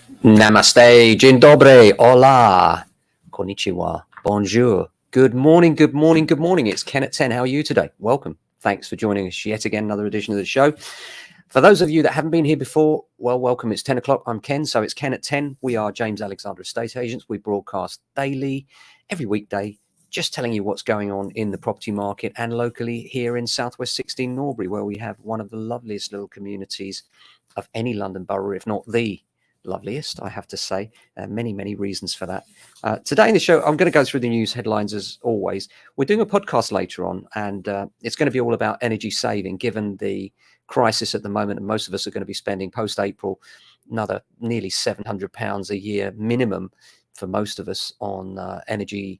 Namaste, dzień dobry, hola, konnichiwa, bonjour. Good morning, good morning, good morning. It's Ken at 10. How are you today? Welcome. Thanks for joining us yet again, another edition of the show. For those of you that haven't been here before, well, welcome. It's 10 o'clock. I'm Ken, so it's Ken at 10. We are James Alexander Estate Agents. We broadcast daily, every weekday, just telling you what's going on in the property market and locally here in Southwest 16 Norbury, where we have one of the loveliest little communities of any London borough, if not the loveliest, I have to say. Many reasons for that. Today in the show, I'm going to go through the news headlines as always. We're doing a podcast later on, and it's going to be all about energy saving, given the crisis at the moment, and most of us are going to be spending post-April another nearly £700 a year minimum for most of us on energy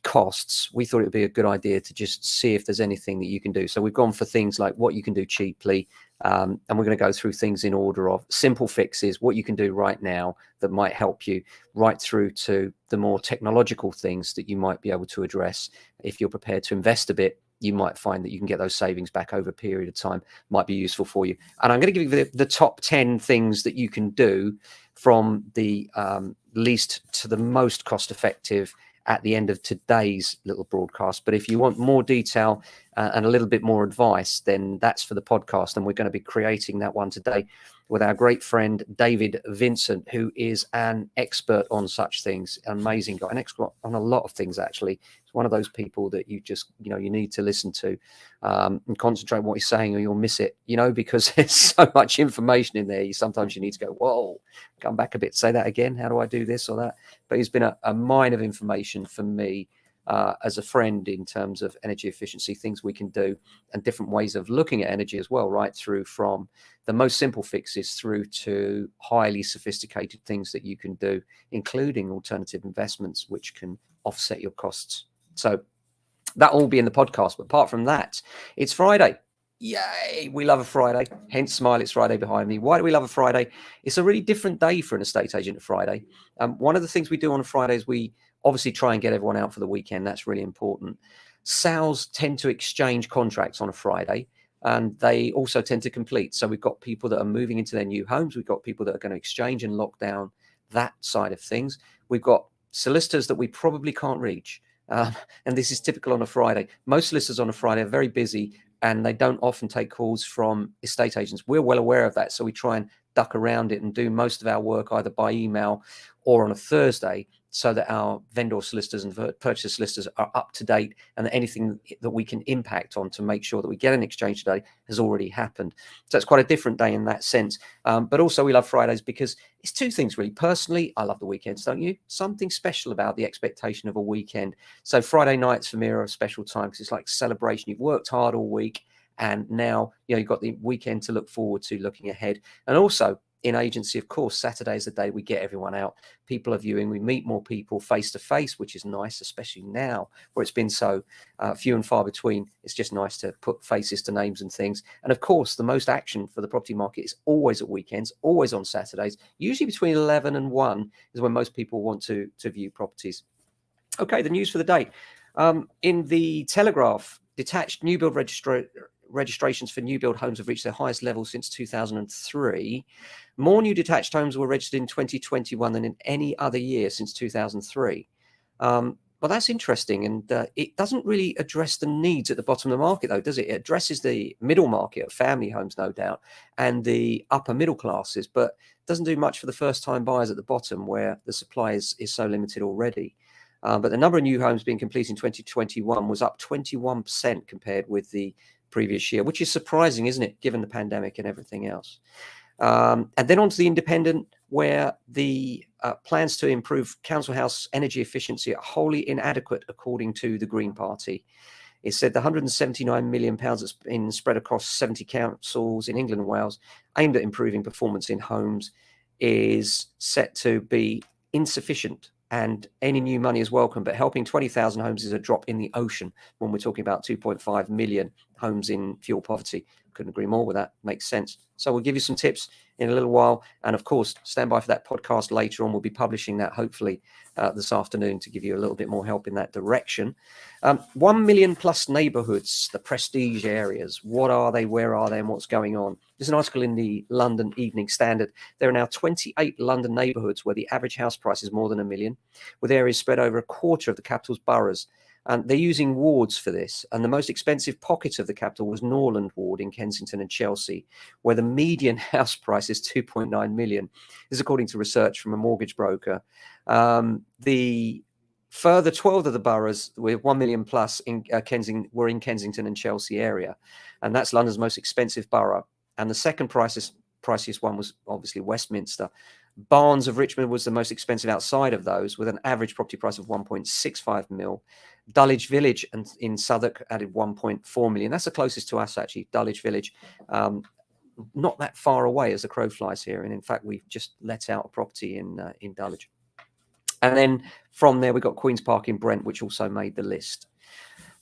costs. We thought it would be a good idea to just see if there's anything that you can do. So we've gone for things like what you can do cheaply, and we're going to go through things in order of simple fixes, what you can do right now that might help you, right through to the more technological things that you might be able to address. If you're prepared to invest a bit, you might find that you can get those savings back over a period of time, might be useful for you. And I'm going to give you the top 10 things that you can do from the least to the most cost effective at the end of today's little broadcast. But if you want more detail and a little bit more advice, then that's for the podcast. And we're going to be creating that one today with our great friend, David Vincent, who is an expert on such things. Amazing guy, an expert on a lot of things, actually. He's one of those people that you just, you need to listen to and concentrate on what he's saying or you'll miss it, because there's so much information in there. Sometimes you need to go, whoa, come back a bit, say that again. How do I do this or that? But he's been a mine of information for me as a friend in terms of energy efficiency, things we can do, and different ways of looking at energy as well, right through from the most simple fixes through to highly sophisticated things that you can do, including alternative investments, which can offset your costs. So that will be in the podcast. But apart from that, it's Friday. Yay, we love a Friday, hence Smile, it's Friday behind me. Why do we love a Friday? It's a really different day for an estate agent, a Friday. One of the things we do on a Friday is we obviously try and get everyone out for the weekend. That's really important. Sales tend to exchange contracts on a Friday, and they also tend to complete. So we've got people that are moving into their new homes. We've got people that are going to exchange and lock down that side of things. We've got solicitors that we probably can't reach. And this is typical on a Friday. Most solicitors on a Friday are very busy, and they don't often take calls from estate agents. We're well aware of that, so we try and duck around it and do most of our work either by email or on a Thursday, so that our vendor solicitors and purchase solicitors are up to date, and that anything that we can impact on to make sure that we get an exchange today has already happened. So it's quite a different day in that sense. But also we love Fridays because it's two things really. Personally, I love the weekends, don't you? Something special about the expectation of a weekend. So Friday nights for me are a special time because it's like celebration. You've worked hard all week, and now you've got the weekend to look forward to, looking ahead. And also in agency, of course, Saturday is the day we get everyone out. People are viewing. We meet more people face to face, which is nice, especially now where it's been so few and far between. It's just nice to put faces to names and things. And of course, the most action for the property market is always at weekends, always on Saturdays. Usually between 11 and 1 is when most people want to view properties. Okay, the news for the day. In the Telegraph, detached new build registrations for new build homes have reached their highest level since 2003. More new detached homes were registered in 2021 than in any other year since 2003. Well, that's interesting, and it doesn't really address the needs at the bottom of the market, though, does it? It addresses the middle market of family homes, no doubt, and the upper middle classes, but doesn't do much for the first-time buyers at the bottom, where the supply is so limited already. But the number of new homes being completed in 2021 was up 21% compared with the previous year, which is surprising, isn't it, given the pandemic and everything else. And then on to the Independent, where the plans to improve council house energy efficiency are wholly inadequate, according to the Green Party. It said the £179 million that's been spread across 70 councils in England and Wales, aimed at improving performance in homes, is set to be insufficient. And any new money is welcome, but helping 20,000 homes is a drop in the ocean when we're talking about 2.5 million homes in fuel poverty. Couldn't agree more with that. Makes sense. So we'll give you some tips in a little while. And of course, stand by for that podcast later on. We'll be publishing that hopefully this afternoon to give you a little bit more help in that direction. 1 million plus neighborhoods, the prestige areas. What are they? Where are they? And what's going on? There's an article in the London Evening Standard. There are now 28 London neighborhoods where the average house price is more than £1 million, with areas spread over a quarter of the capital's boroughs. And they're using wards for this. And the most expensive pocket of the capital was Norland Ward in Kensington and Chelsea, where the median house price is 2.9 million. This is according to research from a mortgage broker. The further 12 of the boroughs with 1 million plus in were in Kensington and Chelsea area. And that's London's most expensive borough. And the second priciest one was obviously Westminster. Barnes of Richmond was the most expensive outside of those, with an average property price of 1.65 mil. Dulwich Village and in Southwark added 1.4 million. That's the closest to us, actually, Dulwich Village. Not that far away as the crow flies here. And in fact, we've just let out a property in Dulwich. And then from there, we've got Queen's Park in Brent, which also made the list.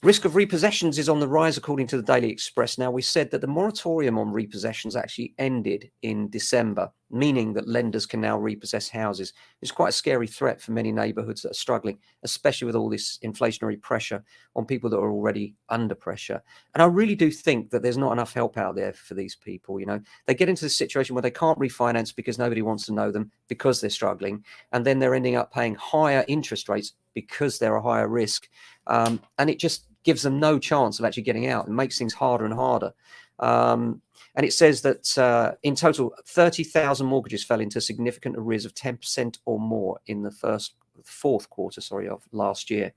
Risk of repossessions is on the rise, according to the Daily Express. Now, we said that the moratorium on repossessions actually ended in December, meaning that lenders can now repossess houses. It's quite a scary threat for many neighbourhoods that are struggling, especially with all this inflationary pressure on people that are already under pressure. And I really do think that there's not enough help out there for these people. You know, they get into this situation where they can't refinance because nobody wants to know them, because they're struggling, and then they're ending up paying higher interest rates because they're a higher risk. And it just gives them no chance of actually getting out. It makes things harder and harder. And it says that in total, 30,000 mortgages fell into significant arrears of 10% or more in the fourth quarter of last year.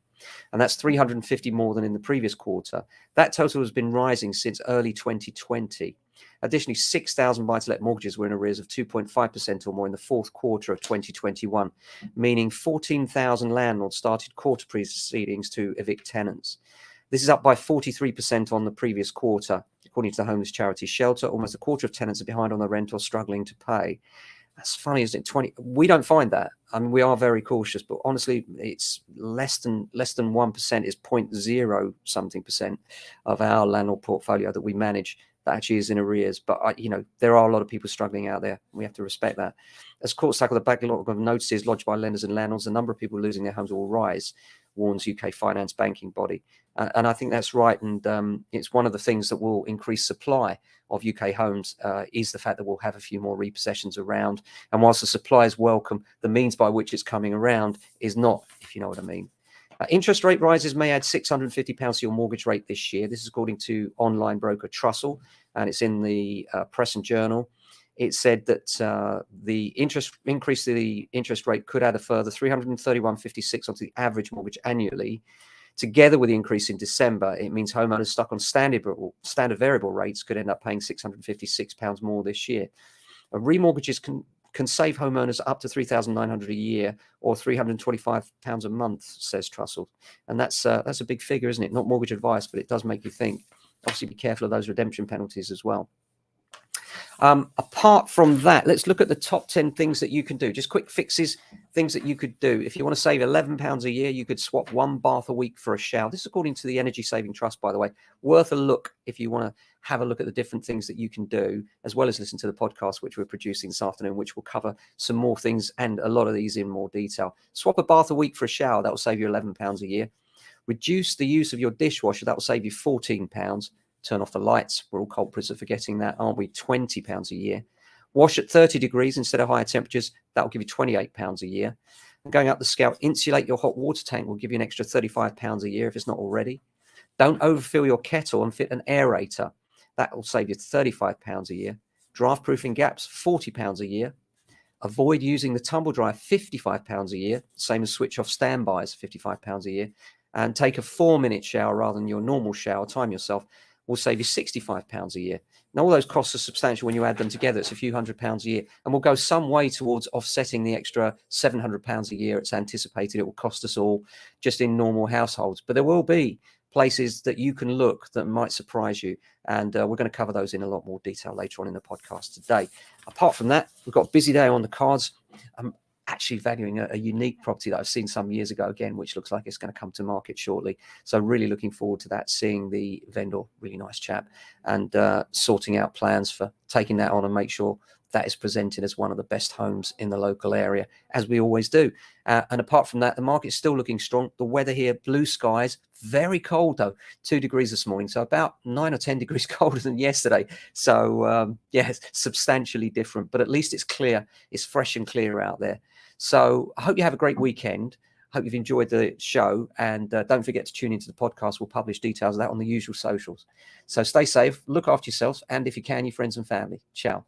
And that's 350 more than in the previous quarter. That total has been rising since early 2020. Additionally, 6,000 buy-to-let mortgages were in arrears of 2.5% or more in the fourth quarter of 2021, meaning 14,000 landlords started court proceedings to evict tenants. This is up by 43% on the previous quarter, according to the homeless charity Shelter. Almost a quarter of tenants are behind on their rent or struggling to pay. That's funny, isn't it? We don't find that. I mean, we are very cautious, but honestly, it's less than 1%. Is 0.0 something percent of our landlord portfolio that we manage that actually is in arrears. But there are a lot of people struggling out there. We have to respect that. As courts tackle the backlog of notices lodged by lenders and landlords, the number of people losing their homes will rise, warns UK finance banking body. And I think that's right. And it's one of the things that will increase supply of UK homes is the fact that we'll have a few more repossessions around. And whilst the supply is welcome, the means by which it's coming around is not, if you know what I mean. Interest rate rises may add £650 to your mortgage rate this year. This is according to online broker Trussell, and it's in the Press and Journal. It said that the increase to the interest rate could add a further £331.56 onto the average mortgage annually. Together with the increase in December, it means homeowners stuck on standard variable rates could end up paying £656 more this year. Remortgages can save homeowners up to £3,900 a year or £325 a month, says Trussell. And that's a big figure, isn't it? Not mortgage advice, but it does make you think. Obviously, be careful of those redemption penalties as well. Apart from that, let's look at the top 10 things that you can do. Just quick fixes, things that you could do. If you want to save £11 a year, you could swap one bath a week for a shower. This is according to the Energy Saving Trust, by the way. Worth a look if you want to have a look at the different things that you can do, as well as listen to the podcast, which we're producing this afternoon, which will cover some more things and a lot of these in more detail. Swap a bath a week for a shower. That will save you £11 a year. Reduce the use of your dishwasher. That will save you £14. Turn off the lights. We're all culprits of forgetting that, aren't we? £20 a year. Wash at 30 degrees instead of higher temperatures. That will give you £28 a year. And going up the scale, insulate your hot water tank will give you an extra £35 a year if it's not already. Don't overfill your kettle and fit an aerator. That will save you £35 a year. Draft proofing gaps, £40 a year. Avoid using the tumble dryer, £55 a year. Same as switch off standbys, £55 a year. And take a 4-minute shower rather than your normal shower. Time yourself. Will save you £65 a year. Now, all those costs are substantial when you add them together. It's a few £100s a year and will go some way towards offsetting the extra £700 a year it's anticipated it will cost us all just in normal households. But there will be places that you can look that might surprise you. And we're going to cover those in a lot more detail later on in the podcast today. Apart from that, we've got a busy day on the cards. actually valuing a unique property that I've seen some years ago again, which looks like it's going to come to market shortly. So really looking forward to that, seeing the vendor, really nice chap, and sorting out plans for taking that on and make sure that is presented as one of the best homes in the local area, as we always do. And apart from that, the market's still looking strong. The weather here, blue skies, very cold though, 2 degrees this morning. So about 9 or 10 degrees colder than yesterday. So yeah, it's substantially different, but at least it's clear. It's fresh and clear out there. So I hope you have a great weekend. Hope you've enjoyed the show, and don't forget to tune into the podcast. We'll publish details of that on the usual socials. So stay safe, look after yourselves, and if you can, your friends and family. Ciao.